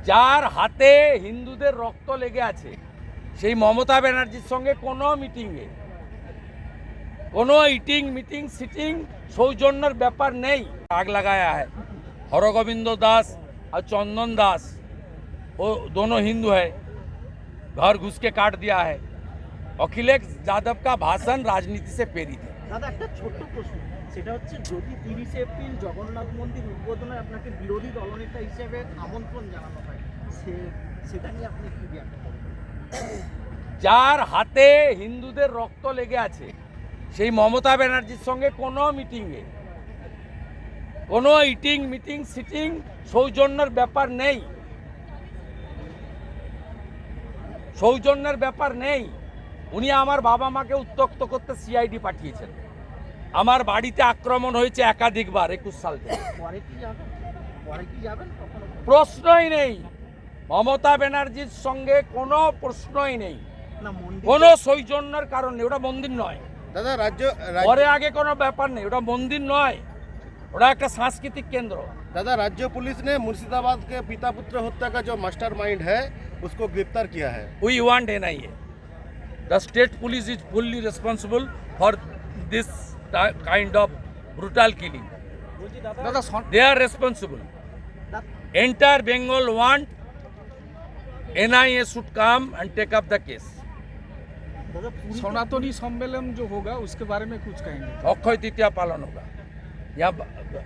যার হাতে হিন্দুদের রক্ত লেগে আছে সেই মমতা ব্যানার্জির সঙ্গে কোনো মিটিংয়ে কোনো ইটিং মিটিং সিটিং সৌজন্যের ব্যাপার নেই। आग लगाया है। हरगोविंद दास और चंदन दास वो दोनों हिंदू है, घर घुस के काट दिया है। अखिलेश यादव का भाषण राजनीति से प्रेरित है। দাদা একটা ছোট্ট প্রশ্ন, সেটা হচ্ছে যদি 30 এপ্রিল জগন্নাথ মন্দির উদ্বোধনে আপনাকে বিরোধী দলনেতা হিসেবে আমন্ত্রণ জানানো হয়, সেটা নিয়ে আপনি কি ব্যাখ্যা করবেন? যার হাতে হিন্দুদের রক্ত লেগে আছে সেই মমতা ব্যানার্জির সঙ্গে কোনো মিটিংয়ে কোনো ইটিং মিটিং সিটিং সৌজন্যের ব্যাপার নেই, সৌজন্যের ব্যাপার নেই। উনি আমার বাবা মাকে উত্ত্যক্ত করতে সিআইডি পাঠিয়েছেন। আমার বাড়িতে আক্রমণ হয়েছে একাধিকবার 21 সাল থেকে। পরে কি যাবেন? প্রশ্নই নেই, মমতা ব্যানার্জির সঙ্গে কোনো প্রশ্নই নেই, না মন্দির কোনো সৌজন্যের কারণ নেই। ওটা মন্দির নয় দাদা। পরে আগে কোনো ব্যাপার নেই, ওটা মন্দির নয়, ওটা একটা সাংস্কৃতিক কেন্দ্র। दादा, राज्य पुलिस ने मुर्शिदाबाद के पिता पुत्र हत्या का जो मास्टरमाइंड है उसको गिरफ्तार किया है। We want NIA. The state police is fully responsible for this kind of brutal killing. They are responsible. Entire Bengal want NIA should come and take up the case. सनातनी सम्मेलन जो होगा उसके बारे में कुछ कहेंगे? अक्षय तृतीया पालन होगा।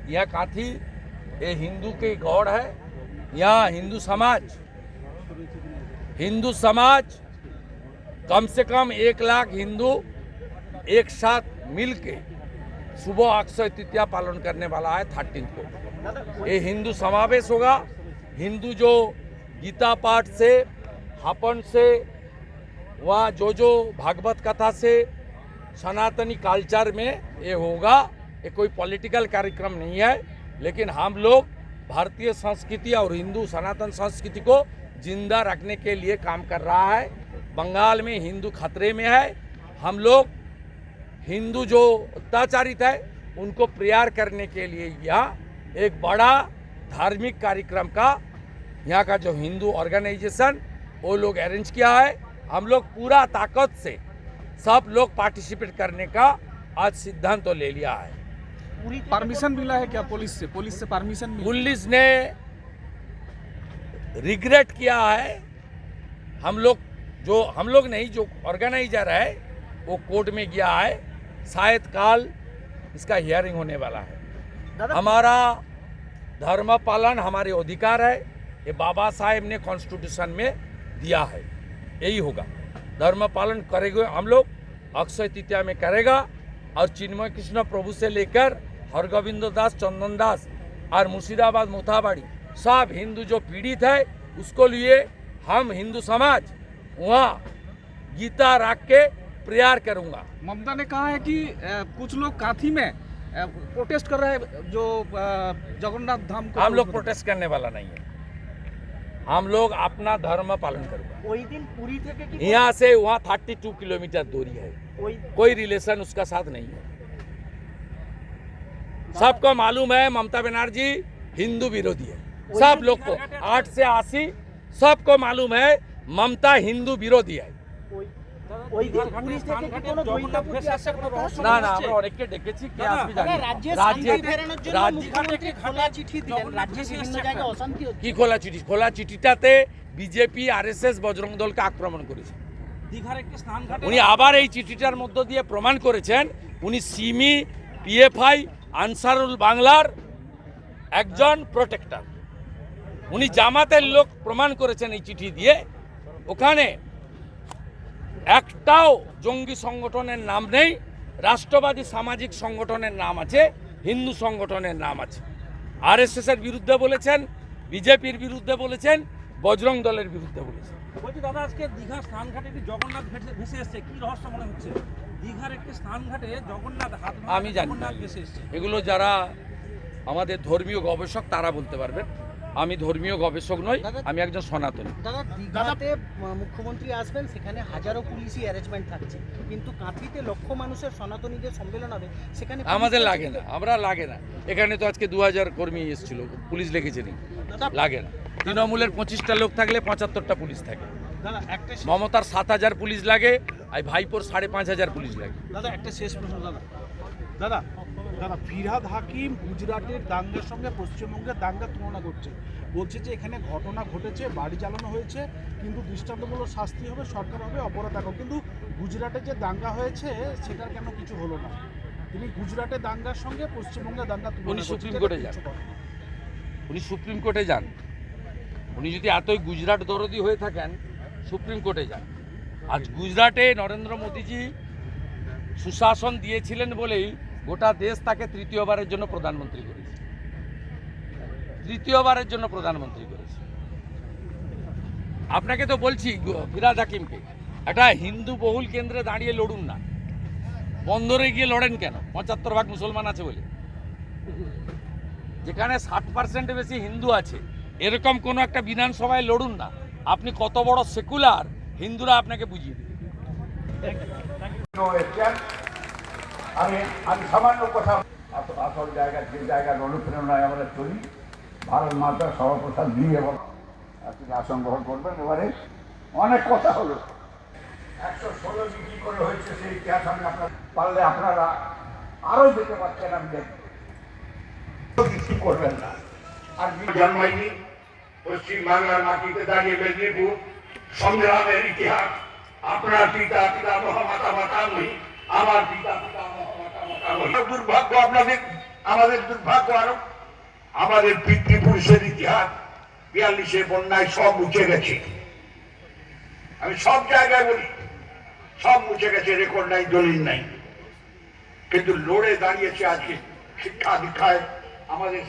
यह काथी ये हिंदू के गौड़ है। यहाँ हिंदू समाज कम से कम 1 लाख हिंदू एक साथ मिलके सुबह अक्षय तृतीया पालन करने वाला है 13 को। ये हिंदू समावेश होगा। हिंदू जो गीता पाठ से, हवन से, वहाँ जो भागवत कथा से सनातनी कल्चर में ये होगा। ये कोई पॉलिटिकल कार्यक्रम नहीं है, लेकिन हम लोग भारतीय संस्कृति और हिंदू सनातन संस्कृति को जिंदा रखने के लिए काम कर रहा है। बंगाल में हिंदू खतरे में है। हम लोग हिंदू जो अत्याचारित है उनको प्रेयर करने के लिए यहाँ एक बड़ा धार्मिक कार्यक्रम का यहाँ का जो हिंदू ऑर्गेनाइजेशन वो लोग अरेंज किया है। हम लोग पूरा ताकत से सब लोग पार्टिसिपेट करने का आज सिद्धांत तो ले लिया है। परमिशन मिला है क्या पुलिस से? परमिशन मिला? पुलिस ने रिग्रेट किया है। हम लोग नहीं, जो ऑर्गेनाइजर है वो कोर्ट में गया है। शायद काल इसका हियरिंग होने वाला है। हमारा धर्म पालन हमारे अधिकार है, ये बाबा साहेब ने कॉन्स्टिट्यूशन में दिया है, यही होगा। धर्म पालन करेंगे हम लोग, अक्षय तृतीया में करेगा। और चिन्मय कृष्ण प्रभु से लेकर हरगोविंद दास, चंदन दास और मुर्शिदाबाद मोथाबाड़ी सब हिंदू जो पीड़ित है उसको लिए हम हिंदू समाज वहाँ गीता रख के प्रेयर करूँगा। ममता ने कहा है कि कुछ लोग काथी में प्रोटेस्ट कर रहे हैं जो जगन्नाथ धाम को। हम लोग प्रोटेस्ट करने वाला नहीं है, हम लोग अपना धर्म पालन करूँगा। ওই দিন পুরী থেকে কি यहाँ से वहाँ 32 किलोमीटर दूरी है, कोई रिलेशन उसका साथ नहीं है। सबको मालूम है ममता बनर्जी हिंदू विरोधी है, सब लोग को 8 से 80 सबको मालूम है ममता हिंदू विरोधी है। ওই দিন পুরী থেকে কি কোনো দৈত্যপুরী আসার কথা আছে? না না, আমরা অনেককে ডেকেছি, কে আসবে জানি না। রাজ্যে শান্তি ফেরানোর জন্য মুখ্যমন্ত্রী খোলা চিঠি দিলেন, রাজ্যে বিভিন্ন জায়গায় অশান্তি হচ্ছে। কি খোলা চিঠি? খোলা চিঠিটাতে বিজেপি আরএসএস বজরং দলকে আক্রমণ করেছে। উনি আবার এই চিঠিটার মধ্য দিয়ে প্রমাণ করেছেন উনি সিমি, পিএফআই, আনসারুল বাংলার একজন প্রোটেক্টর। উনি জামাতের লোক প্রমাণ করেছেন এই চিঠি দিয়ে। ওখানে একটাও জঙ্গি সংগঠনের নাম নেই, রাষ্ট্রবাদী সামাজিক সংগঠনের নাম আছে, হিন্দু সংগঠনের নাম আছে। আরএসএসের বিরুদ্ধে বলেছেন, বিজেপির বিরুদ্ধে বলেছেন, বজরং দলের বিরুদ্ধে বলেছেন। বলছি দাদা, আজকে দীঘা স্নানঘাটে একটি জগন্নাথ ভেসে এসছে, কি রহস্য মনে হচ্ছে? দীঘার একটি স্নানঘাটে জগন্নাথ আমি জানি না, ভেসে এসছে। এগুলো যারা আমাদের ধর্মীয় গবেষক তারা বলতে পারবেন। আমি ধর্মীয় গবেষক নই, আমি একজন সনাতনী। দাদা দীঘাতে মুখ্যমন্ত্রী আসবেন, সেখানে হাজারো পুলিশি অ্যারেঞ্জমেন্ট থাকছে, কিন্তু কাঁথিতে লক্ষ মানুষের সনাতনীদের সম্মেলন হবে, সেখানে আমাদের লাগে না, আমরা লাগে না। এখানে তো আজকে 2000 কর্মী এসেছিল, পুলিশ লেগেছে নি, লাগে না। তৃণমূলের 25টা লোক থাকলে 75টা পুলিশ থাকে। দাদা একটা মমতার 7000 পুলিশ লাগে, আর ভাইপোর 5500 পুলিশ লাগে। দাদা একটা শেষ প্রশ্ন দাদা দাদা দাদা ফিরহাদ হাকিম গুজরাটের দাঙ্গার সঙ্গে পশ্চিমবঙ্গের দাঙ্গার তুলনা করছে, বলছে যে এখানে ঘটনা ঘটেছে, বাড়ি জ্বালানো হয়েছে, কিন্তু দৃষ্টান্তমূলক শাস্তি হবে, সরকার হবে, অপরাধ হবে, কিন্তু গুজরাটে যে দাঙ্গা হয়েছে সেটার কেন কিছু হলো না? তিনি গুজরাটের দাঙ্গার সঙ্গে পশ্চিমবঙ্গের দাঙ্গা তুলনা উনি করছেন, সুপ্রিম যেটা কোর্টে কিছু যান। করে না। উনি সুপ্রিম কোর্টে যান। উনি যদি এতই গুজরাট দরদি হয়ে থাকেন, সুপ্রিম কোর্টে যান। আজ গুজরাটে নরেন্দ্র মোদীজি সুশাসন দিয়েছিলেন বলেই গোটা দেশ তাকে তৃতীয়বারের জন্য প্রধানমন্ত্রী করেছে। তৃতীয়বারের জন্য প্রধানমন্ত্রী করেছে। আপনাকে তো বলছি, ফিরহাদ হাকিমকে একটা হিন্দু বহুল কেন্দ্রে দাঁড়িয়ে লড়ুন না, বন্দরে গিয়ে লড়েন কেন? 75% মুসলমান আছে বলে। যেখানে 60% বেশি হিন্দু আছে, এরকম কোনো একটা বিধানসভায় লড়ুন না। আপনি কত বড় সেকুলার, হিন্দুরা আপনাকে বুঝিয়ে দেবে। আমি সামান্য কথা, আসল জায়গা যে জায়গার অনুপ্রেরণায় আমরা চলি, ভারত মাতা সর্বপ্রসাদ দিয়ে এবং আপনি আসন গ্রহণ করবেন। এবারে অনেক কথা হলো, 116 ডিগ্রি করে হয়েছে সেই ইতিহাস, আমি আপনার পারলে আপনারা আরও যেতে পারছেন, আমি দেখব কিছু করবেন না। আর জন্মাইনি পশ্চিম বাংলার মাটিতে দাঁড়িয়ে মেদিনীপুর সংগ্রামের ইতিহাস, আপনার পিতা পিতামহ মাতা মাতামহী, আমার পিতা পিতামহ মাতা মাতামহী। দুর্ভাগ্য আপনাদের, আমাদের দুর্ভাগ্য আরো, আমাদের পিতৃপুরুষের ইতিহাস 42-এ বন্যায় সব মুছে গেছে। আমি সব জায়গায় বলি, সব মুছে গেছে, রেকর্ড নাই, দলিল নাই, কিন্তু লড়ে দাঁড়িয়েছে আজকে শিক্ষা দীক্ষায় আমাদের।